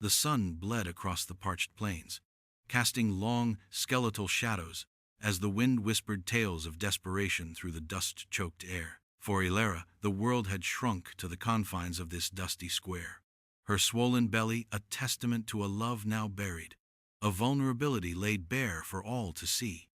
The sun bled across the parched plains, casting long, skeletal shadows as the wind whispered tales of desperation through the dust-choked air. For Ilara, the world had shrunk to the confines of this dusty square. Her swollen belly a testament to a love now buried, a vulnerability laid bare for all to see.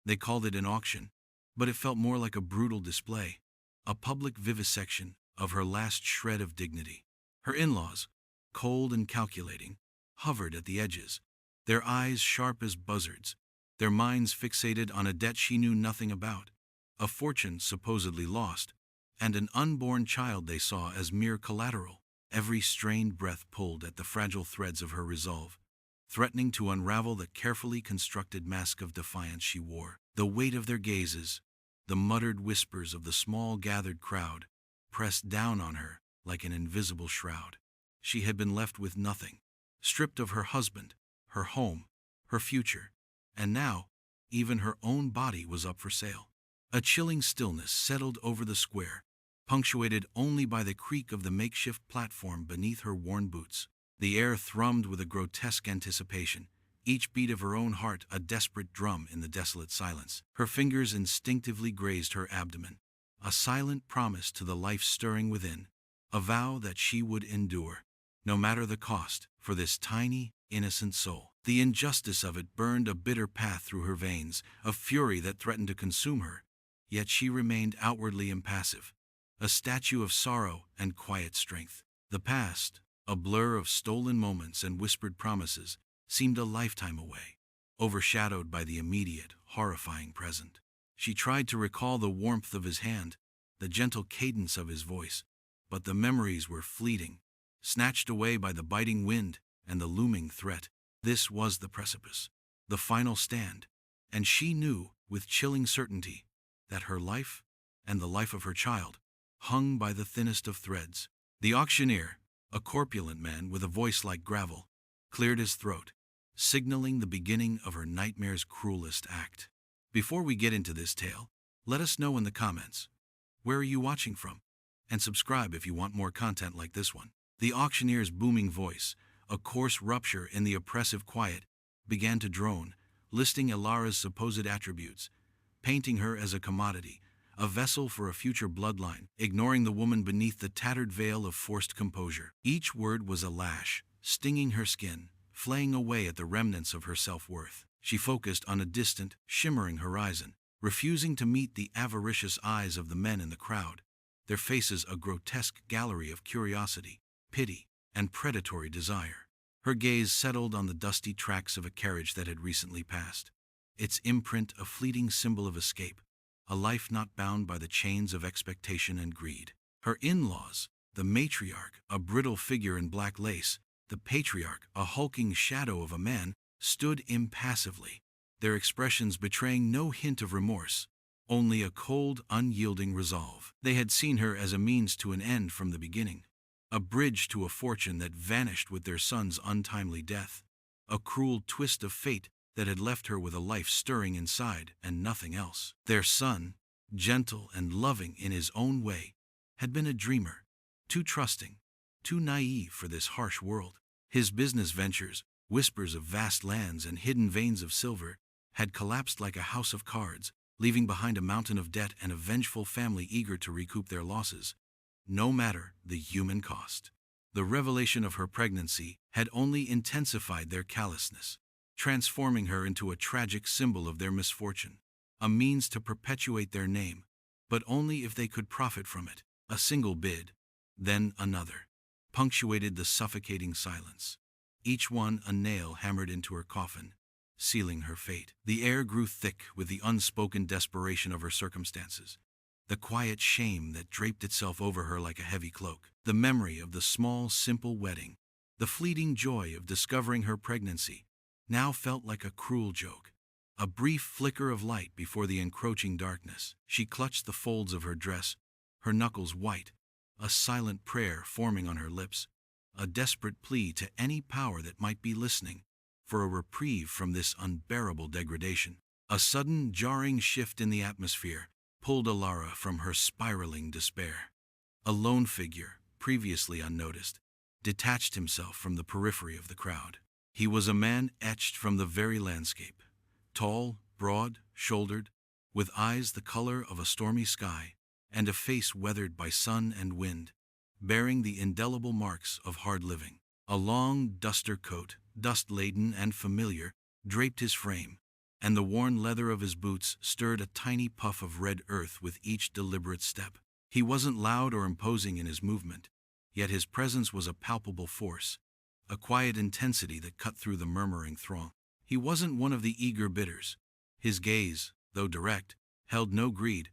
They called it an auction, but it felt more like a brutal display, a public vivisection of her last shred of dignity. Her in-laws, cold and calculating, hovered at the edges, their eyes sharp as buzzards, their minds fixated on a debt she knew nothing about, a fortune supposedly lost, and an unborn child they saw as mere collateral. Every strained breath pulled at the fragile threads of her resolve, threatening to unravel the carefully constructed mask of defiance she wore. The weight of their gazes, the muttered whispers of the small gathered crowd, pressed down on her like an invisible shroud. She had been left with nothing, stripped of her husband, her home, her future, and now, even her own body was up for sale. A chilling stillness settled over the square, punctuated only by the creak of the makeshift platform beneath her worn boots. The air thrummed with a grotesque anticipation, each beat of her own heart a desperate drum in the desolate silence. Her fingers instinctively grazed her abdomen, a silent promise to the life stirring within, a vow that she would endure, no matter the cost, for this tiny, innocent soul. The injustice of it burned a bitter path through her veins, a fury that threatened to consume her, yet she remained outwardly impassive, a statue of sorrow and quiet strength. The past, a blur of stolen moments and whispered promises, seemed a lifetime away, overshadowed by the immediate, horrifying present. She tried to recall the warmth of his hand, the gentle cadence of his voice, but the memories were fleeting, snatched away by the biting wind and the looming threat. This was the precipice, the final stand, and she knew, with chilling certainty, that her life, and the life of her child, hung by the thinnest of threads. The auctioneer, a corpulent man with a voice like gravel, cleared his throat, signaling the beginning of her nightmare's cruelest act. Before we get into this tale, let us know in the comments, where are you watching from? And subscribe if you want more content like this one. The auctioneer's booming voice, a coarse rupture in the oppressive quiet, began to drone, listing Ilara's supposed attributes, painting her as a commodity, a vessel for a future bloodline, ignoring the woman beneath the tattered veil of forced composure. Each word was a lash, stinging her skin, flaying away at the remnants of her self-worth. She focused on a distant, shimmering horizon, refusing to meet the avaricious eyes of the men in the crowd, their faces a grotesque gallery of curiosity, pity, and predatory desire. Her gaze settled on the dusty tracks of a carriage that had recently passed, its imprint a fleeting symbol of escape, a life not bound by the chains of expectation and greed. Her in-laws, the matriarch, a brittle figure in black lace, the patriarch, a hulking shadow of a man, stood impassively, their expressions betraying no hint of remorse, only a cold, unyielding resolve. They had seen her as a means to an end from the beginning, a bridge to a fortune that vanished with their son's untimely death, a cruel twist of fate that had left her with a life stirring inside and nothing else. Their son, gentle and loving in his own way, had been a dreamer, too trusting, too naive for this harsh world. His business ventures, whispers of vast lands and hidden veins of silver, had collapsed like a house of cards, leaving behind a mountain of debt and a vengeful family eager to recoup their losses, no matter the human cost. The revelation of her pregnancy had only intensified their callousness, transforming her into a tragic symbol of their misfortune, a means to perpetuate their name, but only if they could profit from it. A single bid, then another, punctuated the suffocating silence, each one a nail hammered into her coffin, sealing her fate. The air grew thick with the unspoken desperation of her circumstances, the quiet shame that draped itself over her like a heavy cloak. The memory of the small, simple wedding, the fleeting joy of discovering her pregnancy, now felt like a cruel joke, a brief flicker of light before the encroaching darkness. She clutched the folds of her dress, her knuckles white, a silent prayer forming on her lips, a desperate plea to any power that might be listening, for a reprieve from this unbearable degradation. A sudden, jarring shift in the atmosphere pulled Ilara from her spiraling despair. A lone figure, previously unnoticed, detached himself from the periphery of the crowd. He was a man etched from the very landscape, tall, broad-shouldered, with eyes the color of a stormy sky, and a face weathered by sun and wind, bearing the indelible marks of hard living. A long duster coat, dust-laden and familiar, draped his frame, and the worn leather of his boots stirred a tiny puff of red earth with each deliberate step. He wasn't loud or imposing in his movement, yet his presence was a palpable force, a quiet intensity that cut through the murmuring throng. He wasn't one of the eager bidders. His gaze, though direct, held no greed,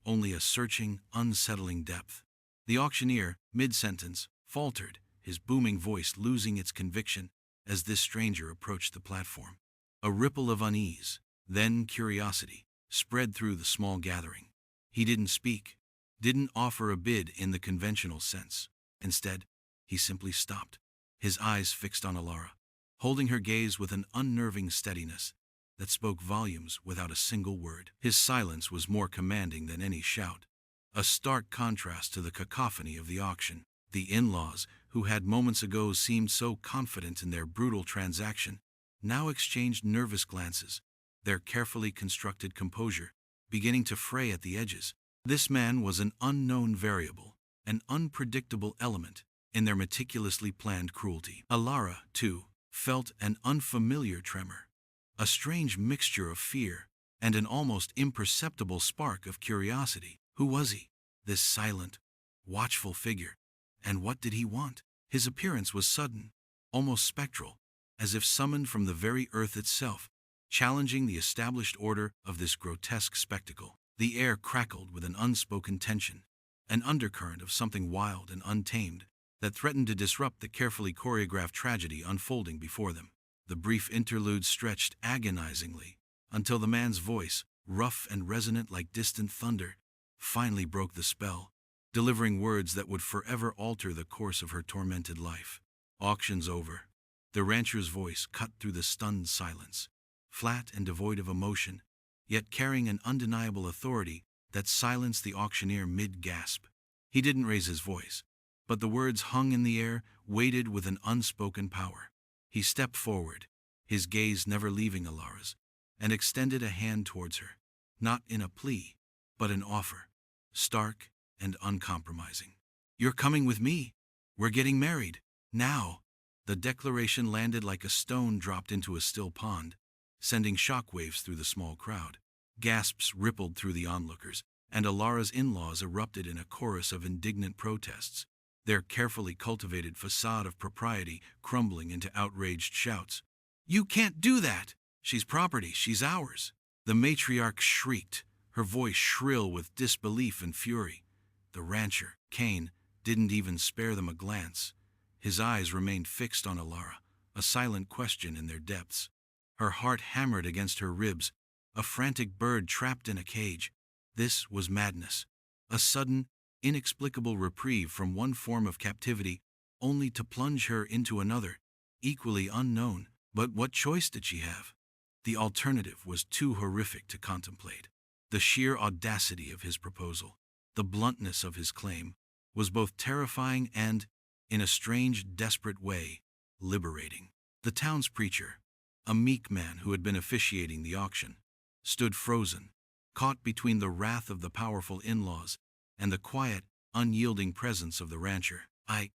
only a searching, unsettling depth. The auctioneer, mid-sentence, faltered, his booming voice losing its conviction as this stranger approached the platform. A ripple of unease, then curiosity, spread through the small gathering. He didn't speak, didn't offer a bid in the conventional sense. Instead, he simply stopped, his eyes fixed on Alara, holding her gaze with an unnerving steadiness that spoke volumes without a single word. His silence was more commanding than any shout, a stark contrast to the cacophony of the auction. The in-laws, who had moments ago seemed so confident in their brutal transaction, now exchanged nervous glances, their carefully constructed composure beginning to fray at the edges. This man was an unknown variable, an unpredictable element in their meticulously planned cruelty. Alara, too, felt an unfamiliar tremor, a strange mixture of fear and an almost imperceptible spark of curiosity. Who was he, this silent, watchful figure, and what did he want? His appearance was sudden, almost spectral, as if summoned from the very earth itself, challenging the established order of this grotesque spectacle. The air crackled with an unspoken tension, an undercurrent of something wild and untamed that threatened to disrupt the carefully choreographed tragedy unfolding before them. The brief interlude stretched agonizingly until the man's voice, rough and resonant like distant thunder, finally broke the spell, delivering words that would forever alter the course of her tormented life. Auction's over. The rancher's voice cut through the stunned silence, flat and devoid of emotion, yet carrying an undeniable authority that silenced the auctioneer mid-gasp. He didn't raise his voice, but the words hung in the air, weighted with an unspoken power. He stepped forward, his gaze never leaving Alara's, and extended a hand towards her, not in a plea, but an offer, stark and uncompromising. "You're coming with me. We're getting married. Now." The declaration landed like a stone dropped into a still pond, sending shockwaves through the small crowd. Gasps rippled through the onlookers, and Alara's in-laws erupted in a chorus of indignant protests, their carefully cultivated facade of propriety crumbling into outraged shouts. "You can't do that! She's property, she's ours!" The matriarch shrieked, her voice shrill with disbelief and fury. The rancher, Cain, didn't even spare them a glance. His eyes remained fixed on Alara, a silent question in their depths. Her heart hammered against her ribs, a frantic bird trapped in a cage. This was madness, a sudden, inexplicable reprieve from one form of captivity, only to plunge her into another, equally unknown. But what choice did she have? The alternative was too horrific to contemplate. The sheer audacity of his proposal, the bluntness of his claim, was both terrifying and, in a strange, desperate way, liberating. The town's preacher, a meek man who had been officiating the auction, stood frozen, caught between the wrath of the powerful in-laws and the quiet, unyielding presence of the rancher. I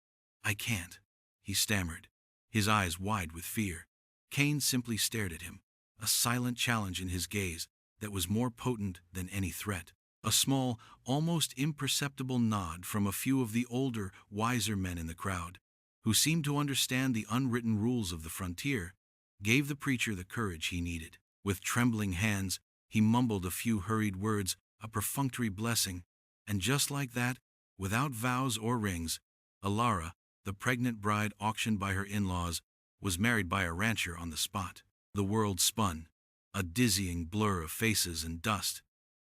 can't," he stammered, his eyes wide with fear. Cain simply stared at him, a silent challenge in his gaze that was more potent than any threat. A small, almost imperceptible nod from a few of the older, wiser men in the crowd, who seemed to understand the unwritten rules of the frontier, gave the preacher the courage he needed. With trembling hands, he mumbled a few hurried words, a perfunctory blessing, and just like that, without vows or rings, Alara, the pregnant bride auctioned by her in-laws, was married by a rancher on the spot. The world spun, a dizzying blur of faces and dust,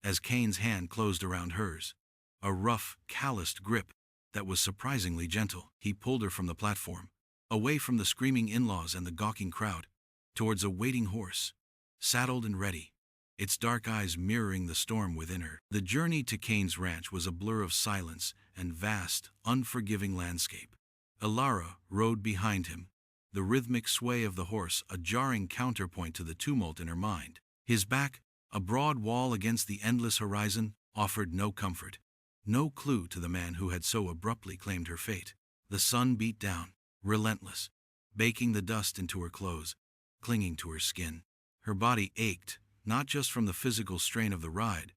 as Cain's hand closed around hers, a rough, calloused grip that was surprisingly gentle. He pulled her from the platform, away from the screaming in-laws and the gawking crowd, towards a waiting horse, saddled and ready, its dark eyes mirroring the storm within her. The journey to Cain's ranch was a blur of silence and vast, unforgiving landscape. Ilara rode behind him, the rhythmic sway of the horse a jarring counterpoint to the tumult in her mind. His back, a broad wall against the endless horizon, offered no comfort, no clue to the man who had so abruptly claimed her fate. The sun beat down, relentless, baking the dust into her clothes, clinging to her skin. Her body ached, not just from the physical strain of the ride,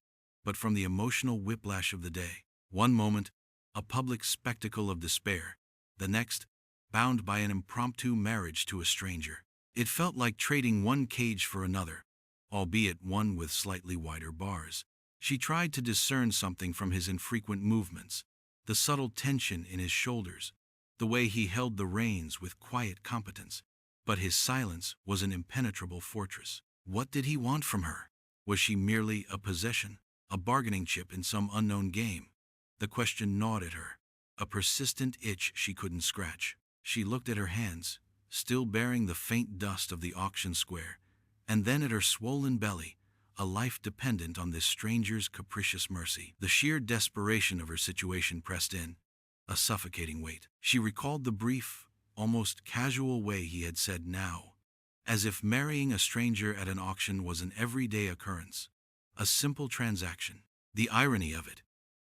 but from the emotional whiplash of the day. One moment, a public spectacle of despair; the next, bound by an impromptu marriage to a stranger. It felt like trading one cage for another, albeit one with slightly wider bars. She tried to discern something from his infrequent movements, the subtle tension in his shoulders, the way he held the reins with quiet competence. But his silence was an impenetrable fortress. What did he want from her? Was she merely a possession, a bargaining chip in some unknown game? The question gnawed at her, a persistent itch she couldn't scratch. She looked at her hands, still bearing the faint dust of the auction square, and then at her swollen belly, a life dependent on this stranger's capricious mercy. The sheer desperation of her situation pressed in, a suffocating weight. She recalled the brief, almost casual way he had said now, as if marrying a stranger at an auction was an everyday occurrence, a simple transaction. The irony of it,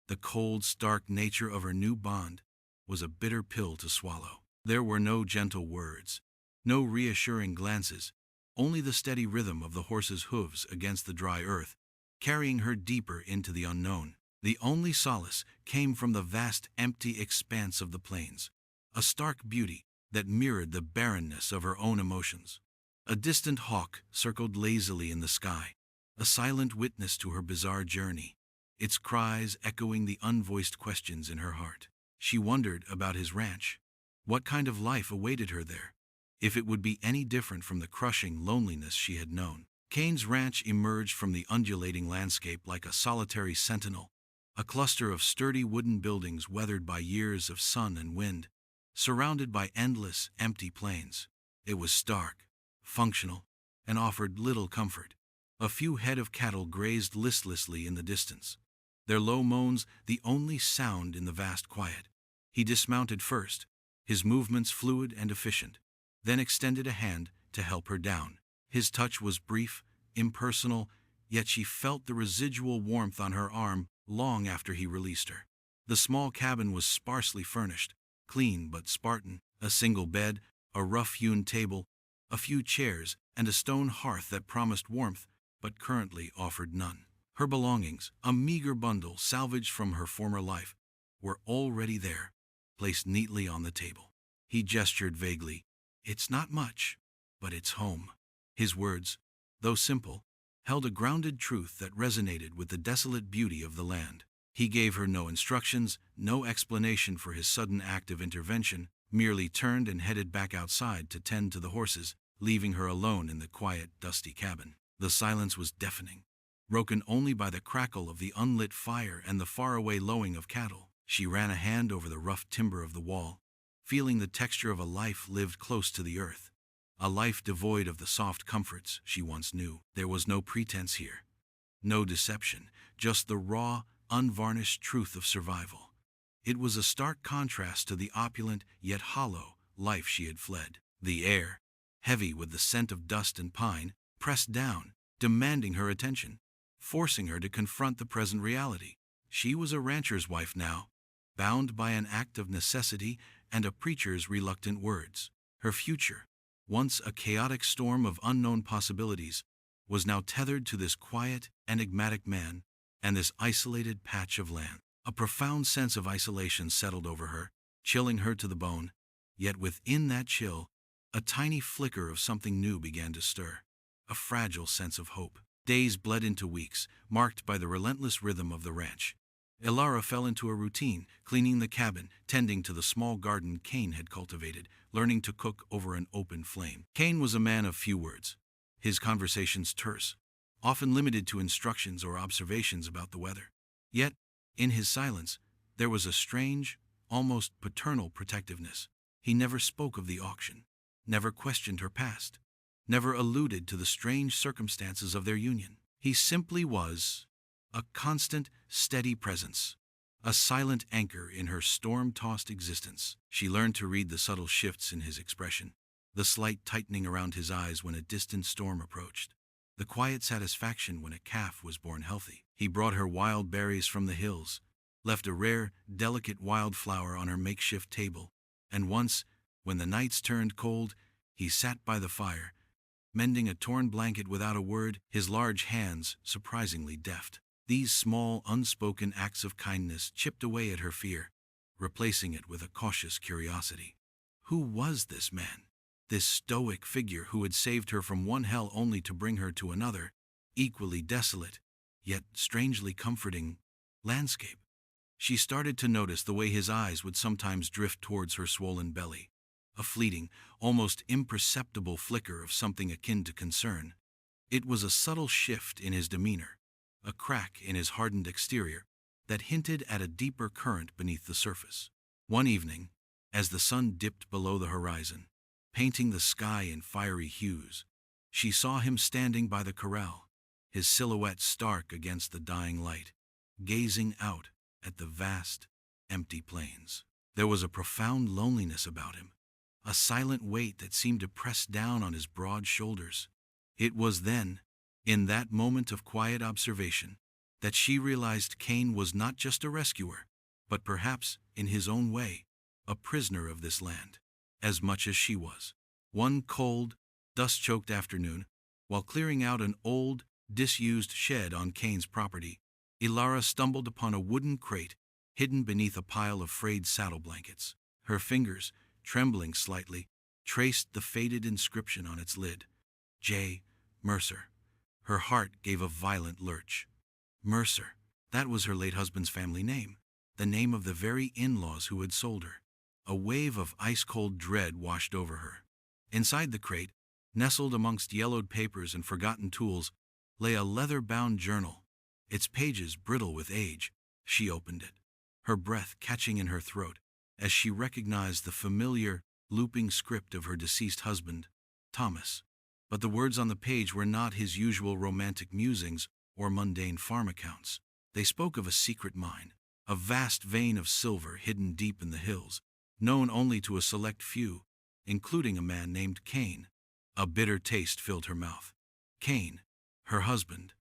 the cold, stark nature of her new bond, was a bitter pill to swallow. There were no gentle words, no reassuring glances, only the steady rhythm of the horse's hooves against the dry earth, carrying her deeper into the unknown. The only solace came from the vast, empty expanse of the plains, a stark beauty that mirrored the barrenness of her own emotions. A distant hawk circled lazily in the sky, a silent witness to her bizarre journey, its cries echoing the unvoiced questions in her heart. She wondered about his ranch. What kind of life awaited her there? If it would be any different from the crushing loneliness she had known. Kane's ranch emerged from the undulating landscape like a solitary sentinel, a cluster of sturdy wooden buildings weathered by years of sun and wind, surrounded by endless, empty plains. It was stark, functional, and offered little comfort. A few head of cattle grazed listlessly in the distance, their low moans the only sound in the vast quiet. He dismounted first, his movements fluid and efficient, then extended a hand to help her down. His touch was brief, impersonal, yet she felt the residual warmth on her arm long after he released her. The small cabin was sparsely furnished, clean but Spartan, a single bed, a rough-hewn table, a few chairs, and a stone hearth that promised warmth but currently offered none. Her belongings, a meager bundle salvaged from her former life, were already there, placed neatly on the table. He gestured vaguely. "It's not much, but it's home." His words, though simple, held a grounded truth that resonated with the desolate beauty of the land. He gave her no instructions, no explanation for his sudden act of intervention, merely turned and headed back outside to tend to the horses, leaving her alone in the quiet, dusty cabin. The silence was deafening, broken only by the crackle of the unlit fire and the faraway lowing of cattle. She ran a hand over the rough timber of the wall, feeling the texture of a life lived close to the earth, a life devoid of the soft comforts she once knew. There was no pretense here, no deception, just the raw, unvarnished truth of survival. It was a stark contrast to the opulent yet hollow life she had fled. The air, heavy with the scent of dust and pine, pressed down, demanding her attention, forcing her to confront the present reality. She was a rancher's wife now, bound by an act of necessity and a preacher's reluctant words. Her future, once a chaotic storm of unknown possibilities, was now tethered to this quiet, enigmatic man and this isolated patch of land. A profound sense of isolation settled over her, chilling her to the bone, yet within that chill, a tiny flicker of something new began to stir, a fragile sense of hope. Days bled into weeks, marked by the relentless rhythm of the ranch. Ilara fell into a routine, cleaning the cabin, tending to the small garden Kane had cultivated, learning to cook over an open flame. Kane was a man of few words, his conversations terse, often limited to instructions or observations about the weather. Yet, in his silence, there was a strange, almost paternal protectiveness. He never spoke of the auction, never questioned her past, never alluded to the strange circumstances of their union. He simply was a constant, steady presence, a silent anchor in her storm-tossed existence. She learned to read the subtle shifts in his expression, the slight tightening around his eyes when a distant storm approached, the quiet satisfaction when a calf was born healthy. He brought her wild berries from the hills, left a rare, delicate wildflower on her makeshift table, and once, when the nights turned cold, he sat by the fire, mending a torn blanket without a word, his large hands surprisingly deft. These small, unspoken acts of kindness chipped away at her fear, replacing it with a cautious curiosity. Who was this man? This stoic figure who had saved her from one hell only to bring her to another, equally desolate, yet strangely comforting, landscape. She started to notice the way his eyes would sometimes drift towards her swollen belly, a fleeting, almost imperceptible flicker of something akin to concern. It was a subtle shift in his demeanor, a crack in his hardened exterior, that hinted at a deeper current beneath the surface. One evening, as the sun dipped below the horizon, painting the sky in fiery hues, she saw him standing by the corral, his silhouette stark against the dying light, gazing out at the vast, empty plains. There was a profound loneliness about him, a silent weight that seemed to press down on his broad shoulders. It was then, in that moment of quiet observation, that she realized Cain was not just a rescuer, but perhaps, in his own way, a prisoner of this land, as much as she was. One cold, dust-choked afternoon, while clearing out an old, disused shed on Cain's property, Ilara stumbled upon a wooden crate hidden beneath a pile of frayed saddle blankets. Her fingers, trembling slightly, traced the faded inscription on its lid, J. Mercer. Her heart gave a violent lurch. Mercer, that was her late husband's family name, the name of the very in-laws who had sold her. A wave of ice-cold dread washed over her. Inside the crate, nestled amongst yellowed papers and forgotten tools, lay a leather-bound journal, its pages brittle with age. She opened it, her breath catching in her throat, as she recognized the familiar, looping script of her deceased husband, Thomas. But the words on the page were not his usual romantic musings or mundane farm accounts. They spoke of a secret mine, a vast vein of silver hidden deep in the hills, known only to a select few, including a man named Cain. A bitter taste filled her mouth. Cain, her husband,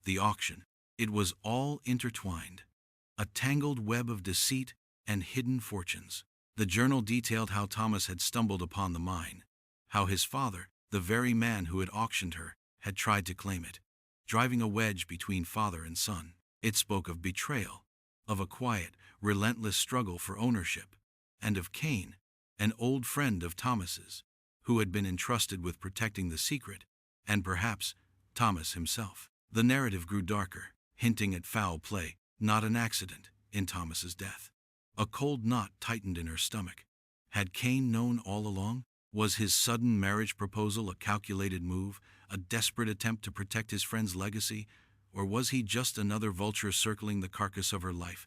the auction. It was all intertwined, a tangled web of deceit and hidden fortunes. The journal detailed how Thomas had stumbled upon the mine, how his father, the very man who had auctioned her, had tried to claim it, driving a wedge between father and son. It spoke of betrayal, of a quiet, relentless struggle for ownership, and of Cain, an old friend of Thomas's, who had been entrusted with protecting the secret, and perhaps Thomas himself. The narrative grew darker, hinting at foul play, not an accident, in Thomas's death. A cold knot tightened in her stomach. Had Cain known all along? Was his sudden marriage proposal a calculated move, a desperate attempt to protect his friend's legacy, or was he just another vulture circling the carcass of her life,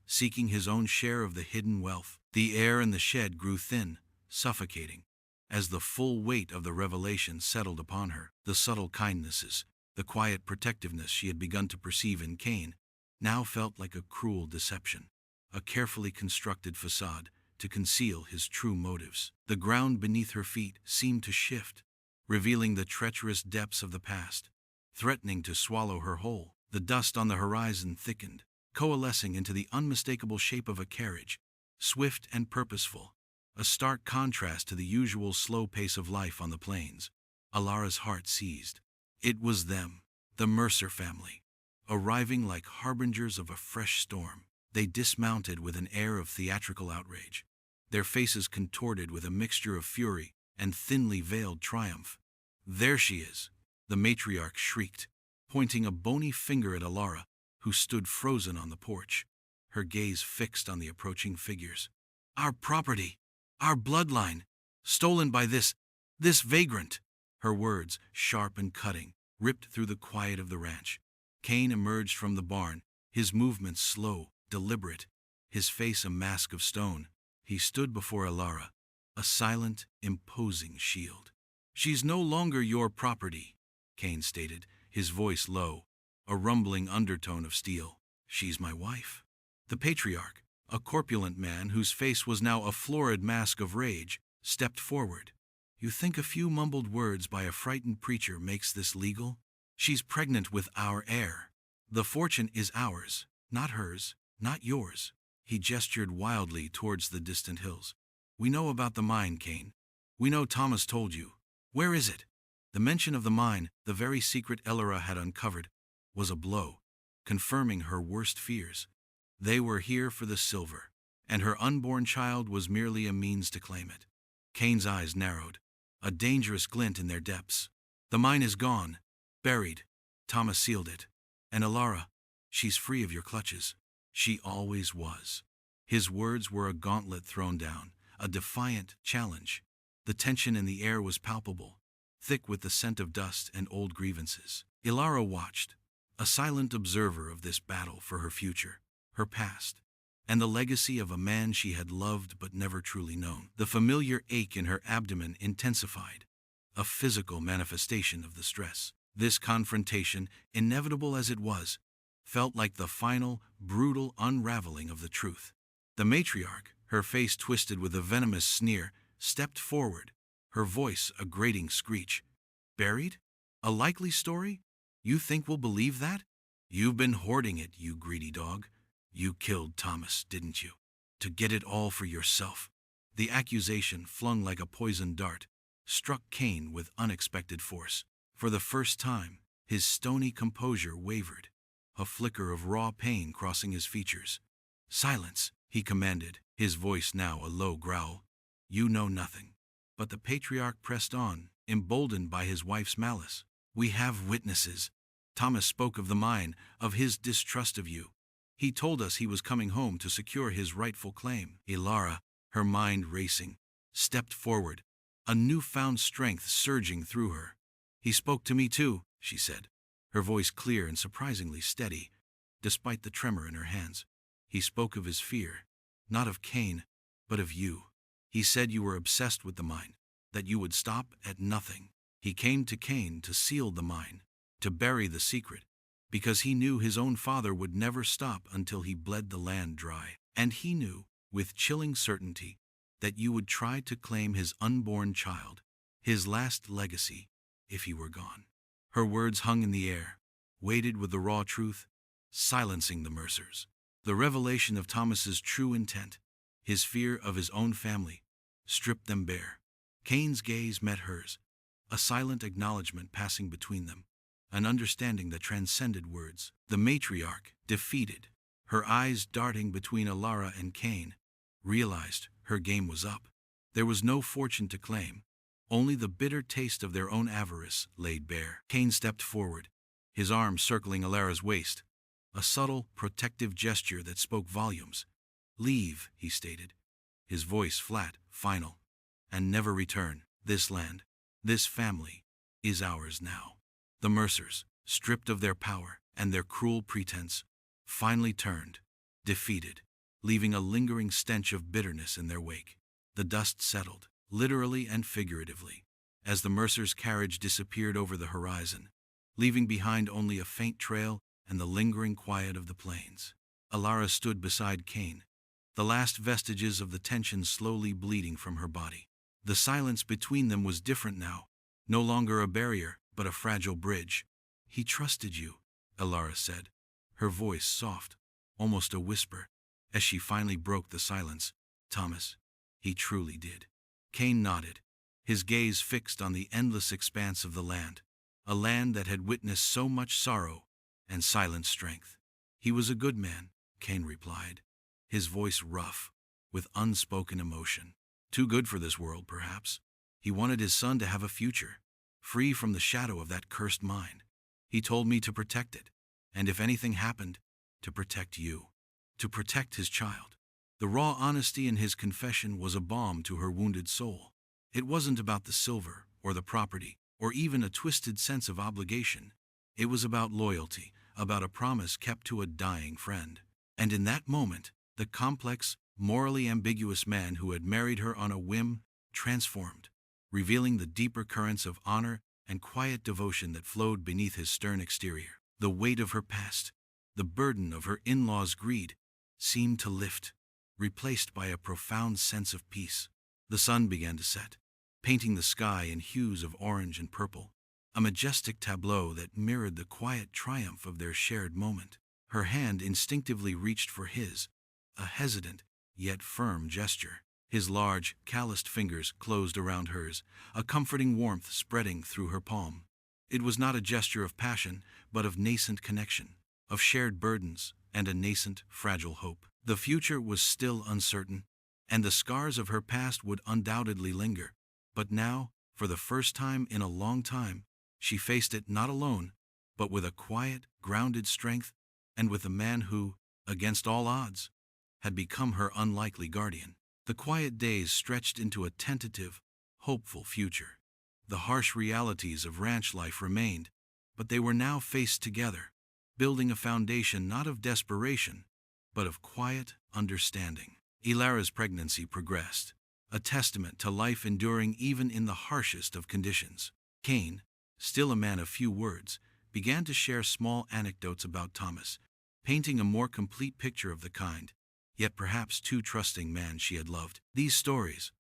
seeking his own share of the hidden wealth? The air in the shed grew thin, suffocating, as the full weight of the revelation settled upon her. The subtle kindnesses, the quiet protectiveness she had begun to perceive in Cain, now felt like a cruel deception, a carefully constructed facade to conceal his true motives. The ground beneath her feet seemed to shift, revealing the treacherous depths of the past, threatening to swallow her whole. The dust on the horizon thickened, coalescing into the unmistakable shape of a carriage, swift and purposeful, a stark contrast to the usual slow pace of life on the plains. Ilara's heart seized. It was them, the Mercer family, arriving like harbingers of a fresh storm. They dismounted with an air of theatrical outrage, their faces contorted with a mixture of fury and thinly veiled triumph. "There she is," the matriarch shrieked, pointing a bony finger at Ilara, who stood frozen on the porch, her gaze fixed on the approaching figures. "Our property, our bloodline, stolen by this vagrant." Her words, sharp and cutting, ripped through the quiet of the ranch. Cain emerged from the barn, his movements slow, deliberate, his face a mask of stone. He stood before Ilara, a silent, imposing shield. "She's no longer your property," Cain stated, his voice low, a rumbling undertone of steel. "She's my wife." The patriarch, a corpulent man whose face was now a florid mask of rage, stepped forward. You think a few mumbled words by a frightened preacher makes this legal? She's pregnant with our heir. The fortune is ours, not hers, not yours. He gestured wildly towards the distant hills. We know about the mine, Cain. We know Thomas told you. Where is it? The mention of the mine, the very secret Elora had uncovered, was a blow, confirming her worst fears. They were here for the silver, and her unborn child was merely a means to claim it. Cain's eyes narrowed, a dangerous glint in their depths. The mine is gone, buried. Thomas sealed it. And Elara, she's free of your clutches. She always was. His words were a gauntlet thrown down, a defiant challenge. The tension in the air was palpable, thick with the scent of dust and old grievances. Elara watched, a silent observer of this battle for her future, her past, and the legacy of a man she had loved but never truly known. The familiar ache in her abdomen intensified, a physical manifestation of the stress. This confrontation, inevitable as it was, felt like the final, brutal unraveling of the truth. The matriarch, her face twisted with a venomous sneer, stepped forward, her voice a grating screech. Buried? A likely story? You think we'll believe that? You've been hoarding it, you greedy dog. You killed Thomas, didn't you? To get it all for yourself. The accusation, flung like a poisoned dart, struck Cain with unexpected force. For the first time, his stony composure wavered, a flicker of raw pain crossing his features. Silence, he commanded, his voice now a low growl. You know nothing. But the patriarch pressed on, emboldened by his wife's malice. We have witnesses. Thomas spoke of the mine, of his distrust of you. He told us he was coming home to secure his rightful claim. Elara, her mind racing, stepped forward, a newfound strength surging through her. He spoke to me too, she said, her voice clear and surprisingly steady, despite the tremor in her hands. He spoke of his fear, not of Cain, but of you. He said you were obsessed with the mine, that you would stop at nothing. He came to Cain to seal the mine, to bury the secret, because he knew his own father would never stop until he bled the land dry. And he knew, with chilling certainty, that you would try to claim his unborn child, his last legacy, if he were gone. Her words hung in the air, weighted with the raw truth, silencing the Mercers. The revelation of Thomas's true intent, his fear of his own family, stripped them bare. Cain's gaze met hers, a silent acknowledgement passing between them, an understanding that transcended words. The matriarch, defeated, her eyes darting between Elara and Cain, realized her game was up. There was no fortune to claim, only the bitter taste of their own avarice laid bare. Cain stepped forward, his arm circling Elara's waist, a subtle, protective gesture that spoke volumes. Leave, he stated, his voice flat, final, and never return. This land, this family, is ours now. The Mercers, stripped of their power and their cruel pretense, finally turned, defeated, leaving a lingering stench of bitterness in their wake. The dust settled, literally and figuratively, as the Mercers' carriage disappeared over the horizon, leaving behind only a faint trail and the lingering quiet of the plains. Elara stood beside Cain, the last vestiges of the tension slowly bleeding from her body. The silence between them was different now, no longer a barrier, but a fragile bridge. He trusted you, Elara said, her voice soft, almost a whisper, as she finally broke the silence. Thomas, he truly did. Cain nodded, his gaze fixed on the endless expanse of the land, a land that had witnessed so much sorrow and silent strength. He was a good man, Cain replied, his voice rough, with unspoken emotion. Too good for this world, perhaps. He wanted his son to have a future, free from the shadow of that cursed mine. He told me to protect it, and if anything happened, to protect you, to protect his child. The raw honesty in his confession was a balm to her wounded soul. It wasn't about the silver, or the property, or even a twisted sense of obligation. It was about loyalty, about a promise kept to a dying friend. And in that moment, the complex, morally ambiguous man who had married her on a whim transformed, revealing the deeper currents of honor and quiet devotion that flowed beneath his stern exterior. The weight of her past, the burden of her in-laws' greed, seemed to lift, replaced by a profound sense of peace. The sun began to set, painting the sky in hues of orange and purple, a majestic tableau that mirrored the quiet triumph of their shared moment. Her hand instinctively reached for his, a hesitant, yet firm gesture. His large, calloused fingers closed around hers, a comforting warmth spreading through her palm. It was not a gesture of passion, but of nascent connection, of shared burdens, and a nascent, fragile hope. The future was still uncertain, and the scars of her past would undoubtedly linger. But now, for the first time in a long time, she faced it not alone, but with a quiet, grounded strength, and with a man who, against all odds, had become her unlikely guardian. The quiet days stretched into a tentative, hopeful future. The harsh realities of ranch life remained, but they were now faced together, building a foundation not of desperation, but of quiet understanding. Ilara's pregnancy progressed, a testament to life enduring even in the harshest of conditions. Cain, still a man of few words, began to share small anecdotes about Thomas, painting a more complete picture of the kind, yet perhaps too trusting man she had loved. These stories,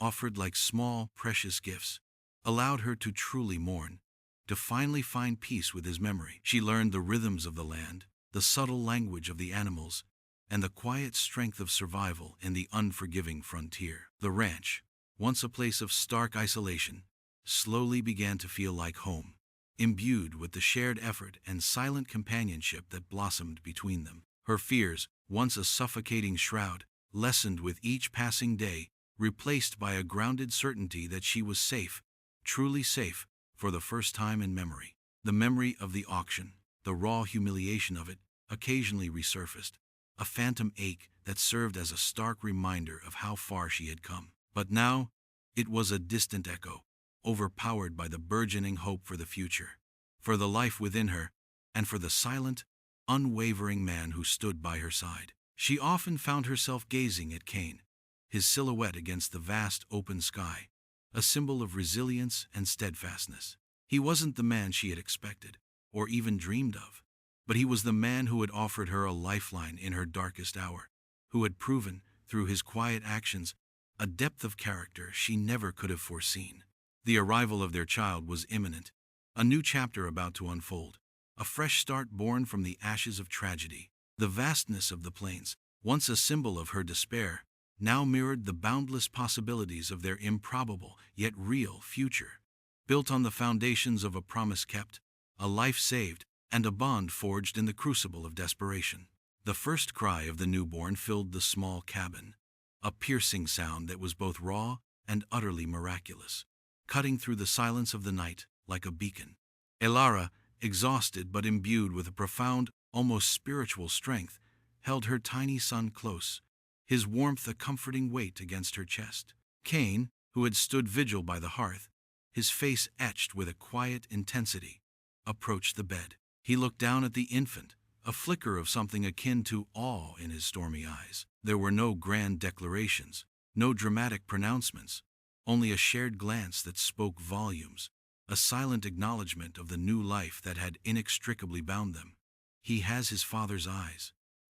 offered like small, precious gifts, allowed her to truly mourn, to finally find peace with his memory. She learned the rhythms of the land, the subtle language of the animals, and the quiet strength of survival in the unforgiving frontier. The ranch, once a place of stark isolation, slowly began to feel like home, imbued with the shared effort and silent companionship that blossomed between them. Her fears, once a suffocating shroud, lessened with each passing day, replaced by a grounded certainty that she was safe, truly safe, for the first time in memory. The memory of the auction, the raw humiliation of it, occasionally resurfaced, a phantom ache that served as a stark reminder of how far she had come. But now, it was a distant echo, overpowered by the burgeoning hope for the future, for the life within her, and for the silent, unwavering man who stood by her side. She often found herself gazing at Cain, his silhouette against the vast open sky, a symbol of resilience and steadfastness. He wasn't the man she had expected, or even dreamed of, but he was the man who had offered her a lifeline in her darkest hour, who had proven, through his quiet actions, a depth of character she never could have foreseen. The arrival of their child was imminent, a new chapter about to unfold, a fresh start born from the ashes of tragedy. The vastness of the plains, once a symbol of her despair, now mirrored the boundless possibilities of their improbable yet real future, built on the foundations of a promise kept, a life saved, and a bond forged in the crucible of desperation. The first cry of the newborn filled the small cabin, a piercing sound that was both raw and utterly miraculous, cutting through the silence of the night like a beacon. Ilara, exhausted but imbued with a profound, almost spiritual strength, held her tiny son close, his warmth a comforting weight against her chest. Cain, who had stood vigil by the hearth, his face etched with a quiet intensity, approached the bed. He looked down at the infant, a flicker of something akin to awe in his stormy eyes. There were no grand declarations, no dramatic pronouncements, only a shared glance that spoke volumes, a silent acknowledgement of the new life that had inextricably bound them. "He has his father's eyes,"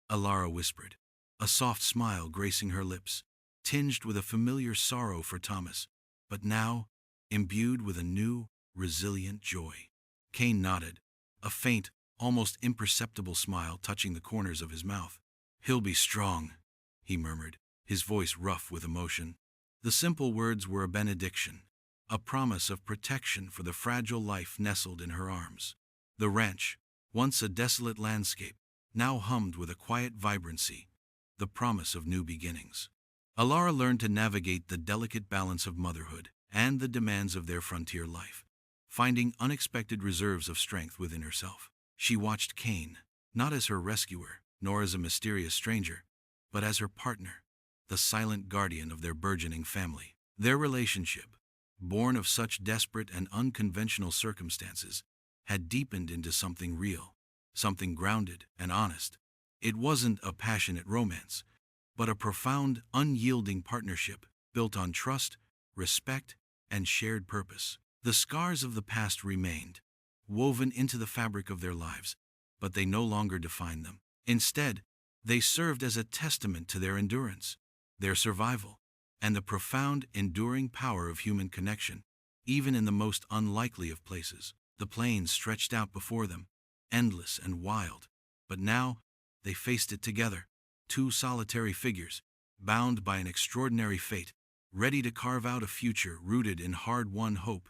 Ilara whispered, a soft smile gracing her lips, tinged with a familiar sorrow for Thomas, but now imbued with a new, resilient joy. Cain nodded, a faint, almost imperceptible smile touching the corners of his mouth. "He'll be strong," he murmured, his voice rough with emotion. The simple words were a benediction, a promise of protection for the fragile life nestled in her arms. The ranch, once a desolate landscape, now hummed with a quiet vibrancy, the promise of new beginnings. Ilara learned to navigate the delicate balance of motherhood and the demands of their frontier life, finding unexpected reserves of strength within herself. She watched Cain, not as her rescuer, nor as a mysterious stranger, but as her partner, the silent guardian of their burgeoning family. Their relationship, born of such desperate and unconventional circumstances, had deepened into something real, something grounded and honest. It wasn't a passionate romance, but a profound, unyielding partnership built on trust, respect, and shared purpose. The scars of the past remained, woven into the fabric of their lives, but they no longer defined them. Instead, They served as a testament to their endurance, their survival, and the profound, enduring power of human connection, even in the most unlikely of places. The plains stretched out before them, endless and wild, but now they faced it together, two solitary figures, bound by an extraordinary fate, ready to carve out a future rooted in hard-won hope